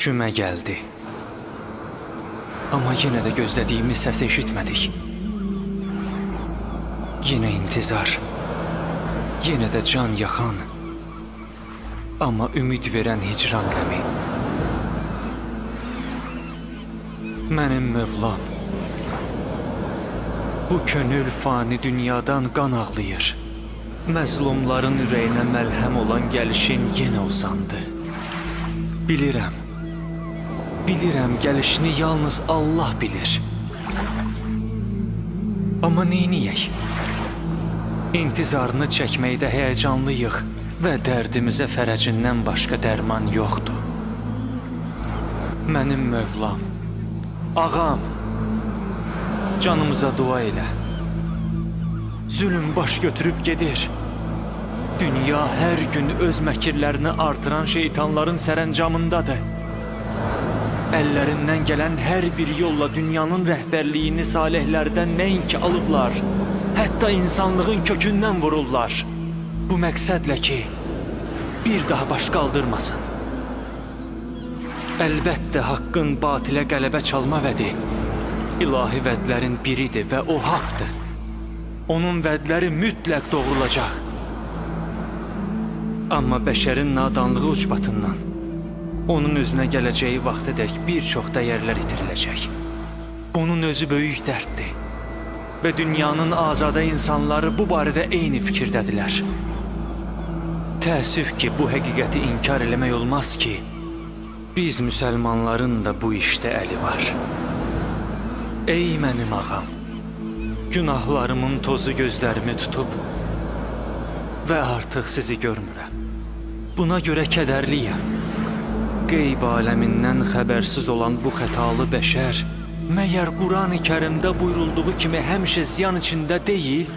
Cümə gəldi. Amma yenə də gözlədiyimiz səsi eşitmədik. Yenə intizar, yenə də can yaxan, amma ümid verən hicran qəmi. Mənim Mövlam, bu könül fani dünyadan qan ağlayır. Məzlumların ürəyinə məlhəm olan gəlişin yenə uzandı. Bilirəm, gəlişini yalnız Allah bilir. Amma neyniyək? İntizarını çəkməkdə həyəcanlıyıq və dərdimizə fərəcindən başqa dərman yoxdur. Mənim Mövlam, ağam, canımıza dua elə. Zülm baş götürüb gedir. Dünya hər gün öz məkirlərini artıran şeytanların sərəncamındadır. Əllərindən gələn hər bir yolla dünyanın rəhbərliyini salihlərdən nəinki alıblar, hətta insanlığın kökündən vururlar. Bu məqsədlə ki, bir daha baş qaldırmasın. Əlbəttə, haqqın batilə qələbə çalma vədi ilahi vədlərin biridir və o haqdır. Onun vədləri mütləq doğrulacaq. Amma bəşərin nadanlığı ucbatından onun özünə gələcəyi vaxtadək bir çox dəyərlər itiriləcək. Bunun özü böyük dərddir və dünyanın azadə insanları bu barədə eyni fikirdədirlər. Təəssüf ki, bu həqiqəti inkar eləmək olmaz ki, biz müsəlmanların da bu işdə əli var. Ey mənim ağam, günahlarımın tozu gözlərimi tutub və artıq sizi görmürəm. Buna görə kədərliyəm. Qeyb aləmindən xəbərsiz olan bu xətalı bəşər, məyər Qur'an-ı Kərimdə buyurulduğu kimi həmişə ziyan içində deyil?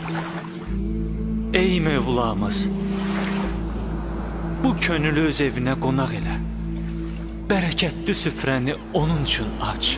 Ey Mövlamız, bu könülü öz evinə qonaq elə. Bərəkətli süfrəni onun üçün aç.